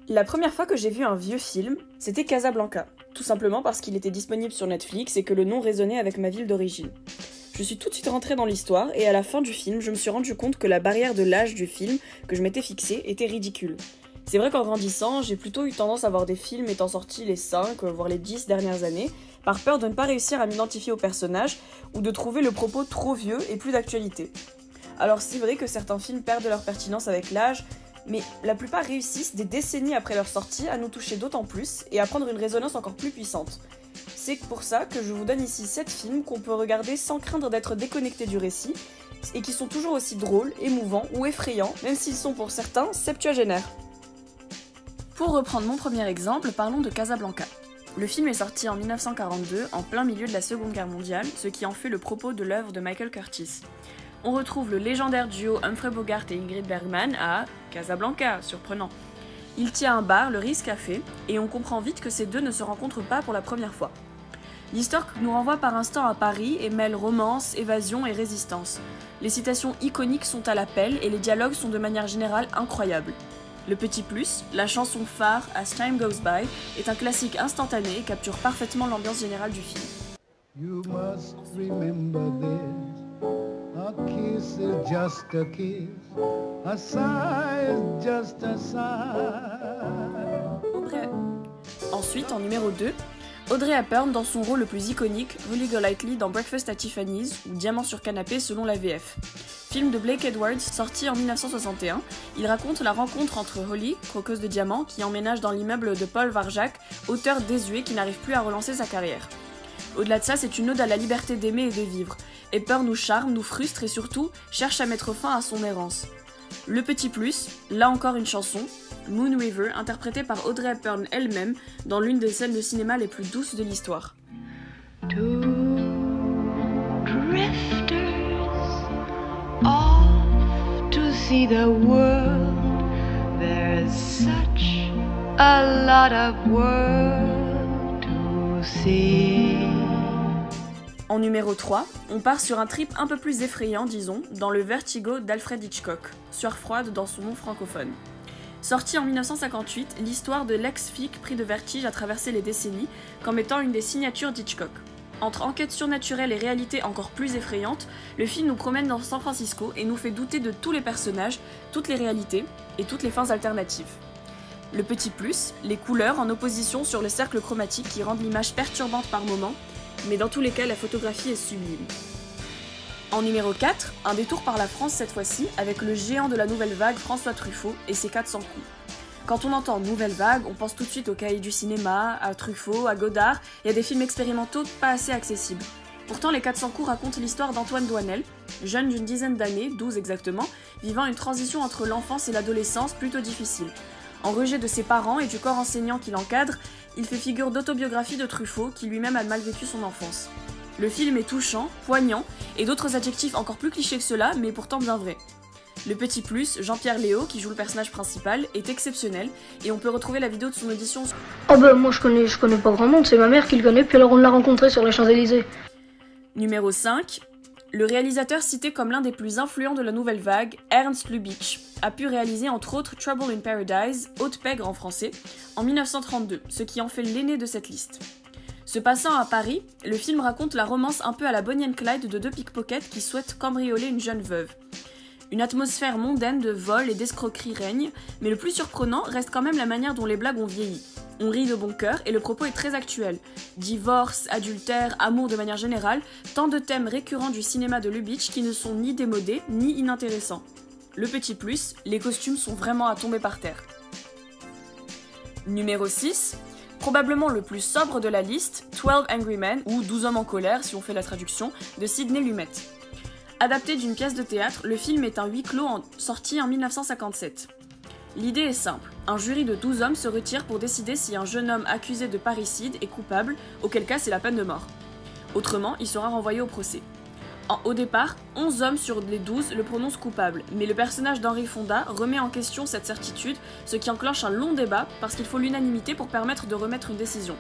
La première fois que j'ai vu un vieux film, c'était Casablanca, tout simplement parce qu'il était disponible sur Netflix et que le nom résonnait avec ma ville d'origine. Je suis tout de suite rentrée dans l'histoire et à la fin du film, je me suis rendu compte que la barrière de l'âge du film que je m'étais fixée était ridicule. C'est vrai qu'en grandissant, j'ai plutôt eu tendance à voir des films étant sortis les 5, voire les 10 dernières années, par peur de ne pas réussir à m'identifier au personnage ou de trouver le propos trop vieux et plus d'actualité. Alors c'est vrai que certains films perdent leur pertinence avec l'âge, mais la plupart réussissent des décennies après leur sortie à nous toucher d'autant plus et à prendre une résonance encore plus puissante. C'est pour ça que je vous donne ici 7 films qu'on peut regarder sans craindre d'être déconnecté du récit et qui sont toujours aussi drôles, émouvants ou effrayants, même s'ils sont pour certains septuagénaires. Pour reprendre mon premier exemple, parlons de Casablanca. Le film est sorti en 1942, en plein milieu de la Seconde Guerre mondiale, ce qui en fait le propos de l'œuvre de Michael Curtiz. On retrouve le légendaire duo Humphrey Bogart et Ingrid Bergman à Casablanca, surprenant. Il tient un bar, le Ritz Café, et on comprend vite que ces deux ne se rencontrent pas pour la première fois. L'histoire nous renvoie par instant à Paris et mêle romance, évasion et résistance. Les citations iconiques sont à l'appel et les dialogues sont de manière générale incroyables. Le petit plus, la chanson phare As Time Goes By, est un classique instantané et capture parfaitement l'ambiance générale du film. You must remember this. A kiss is just a kiss. A sigh is just a sigh. Ensuite, en numéro 2, Audrey Hepburn dans son rôle le plus iconique, Holly Golightly dans Breakfast at Tiffany's ou Diamant sur canapé selon la VF. Film de Blake Edwards sorti en 1961, il raconte la rencontre entre Holly, croqueuse de diamants, qui emménage dans l'immeuble de Paul Varjak, auteur désuet qui n'arrive plus à relancer sa carrière. Au-delà de ça, c'est une ode à la liberté d'aimer et de vivre. Hepburn nous charme, nous frustre et surtout cherche à mettre fin à son errance. Le petit plus, là encore une chanson, Moon River, interprétée par Audrey Hepburn elle-même dans l'une des scènes de cinéma les plus douces de l'histoire. Two drifters off to see the world. There's such a lot of world to see. En numéro 3, on part sur un trip un peu plus effrayant, disons, dans le Vertigo d'Alfred Hitchcock, Sueur froide dans son nom francophone. Sorti en 1958, l'histoire de l'ex-flic pris de vertige a traversé les décennies comme étant une des signatures d'Hitchcock. Entre enquête surnaturelle et réalité encore plus effrayante, le film nous promène dans San Francisco et nous fait douter de tous les personnages, toutes les réalités et toutes les fins alternatives. Le petit plus, les couleurs en opposition sur le cercle chromatique qui rendent l'image perturbante par moments, mais dans tous les cas la photographie est sublime. En numéro 4, un détour par la France cette fois-ci, avec le géant de la nouvelle vague François Truffaut et ses 400 coups. Quand on entend nouvelle vague, on pense tout de suite aux cahiers du cinéma, à Truffaut, à Godard et à des films expérimentaux pas assez accessibles. Pourtant, les 400 coups racontent l'histoire d'Antoine Doinel, jeune d'une dizaine d'années, 12 exactement, vivant une transition entre l'enfance et l'adolescence plutôt difficile. En rejet de ses parents et du corps enseignant qui l'encadre, il fait figure d'autobiographie de Truffaut qui lui-même a mal vécu son enfance. Le film est touchant, poignant, et d'autres adjectifs encore plus clichés que cela, mais pourtant bien vrais. Le petit plus, Jean-Pierre Léaud, qui joue le personnage principal, est exceptionnel, et on peut retrouver la vidéo de son audition. Oh ben moi je connais pas grand monde, c'est ma mère qui le connaît, puis alors on l'a rencontré sur les Champs-Élysées. Numéro 5, le réalisateur cité comme l'un des plus influents de la nouvelle vague, Ernst Lubitsch, a pu réaliser entre autres Trouble in Paradise, Haute Pègre en français, en 1932, ce qui en fait l'aîné de cette liste. Se passant à Paris, le film raconte la romance un peu à la Bonnie and Clyde de deux pickpockets qui souhaitent cambrioler une jeune veuve. Une atmosphère mondaine de vol et d'escroquerie règne, mais le plus surprenant reste quand même la manière dont les blagues ont vieilli. On rit de bon cœur et le propos est très actuel. Divorce, adultère, amour de manière générale, tant de thèmes récurrents du cinéma de Lubitsch qui ne sont ni démodés ni inintéressants. Le petit plus, les costumes sont vraiment à tomber par terre. Numéro 6, probablement le plus sobre de la liste, 12 Angry Men, ou 12 hommes en colère si on fait la traduction, de Sidney Lumet. Adapté d'une pièce de théâtre, le film est un huis clos sorti en 1957. L'idée est simple, un jury de 12 hommes se retire pour décider si un jeune homme accusé de parricide est coupable, auquel cas c'est la peine de mort. Autrement, il sera renvoyé au procès. Au départ, 11 hommes sur les 12 le prononcent coupable, mais le personnage d'Henry Fonda remet en question cette certitude, ce qui enclenche un long débat parce qu'il faut l'unanimité pour permettre de remettre une décision.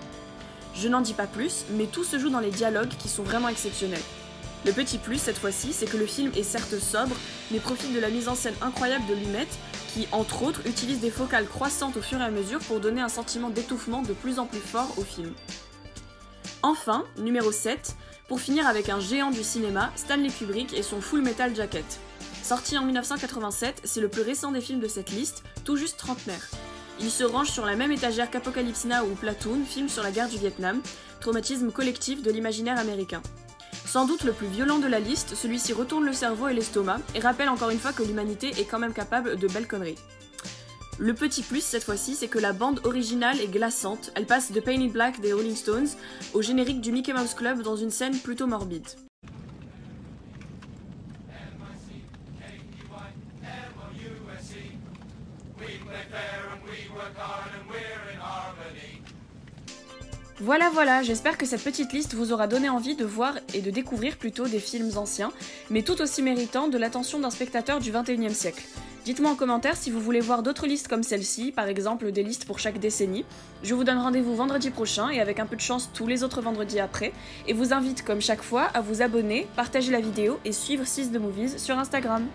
Je n'en dis pas plus, mais tout se joue dans les dialogues qui sont vraiment exceptionnels. Le petit plus cette fois-ci, c'est que le film est certes sobre, mais profite de la mise en scène incroyable de Lumet, qui, entre autres, utilise des focales croissantes au fur et à mesure pour donner un sentiment d'étouffement de plus en plus fort au film. Enfin, numéro 7, pour finir avec un géant du cinéma, Stanley Kubrick et son Full Metal Jacket. Sorti en 1987, c'est le plus récent des films de cette liste, tout juste trentenaire. Il se range sur la même étagère qu'Apocalypse Now ou Platoon, film sur la guerre du Vietnam, traumatisme collectif de l'imaginaire américain. Sans doute le plus violent de la liste, celui-ci retourne le cerveau et l'estomac, et rappelle encore une fois que l'humanité est quand même capable de belles conneries. Le petit plus cette fois-ci, c'est que la bande originale est glaçante, elle passe de Painted Black des Rolling Stones au générique du Mickey Mouse Club dans une scène plutôt morbide. Voilà, j'espère que cette petite liste vous aura donné envie de voir et de découvrir plutôt des films anciens, mais tout aussi méritants de l'attention d'un spectateur du XXIe siècle. Dites-moi en commentaire si vous voulez voir d'autres listes comme celle-ci, par exemple des listes pour chaque décennie. Je vous donne rendez-vous vendredi prochain et avec un peu de chance tous les autres vendredis après, et vous invite comme chaque fois à vous abonner, partager la vidéo et suivre 6 de Movies sur Instagram.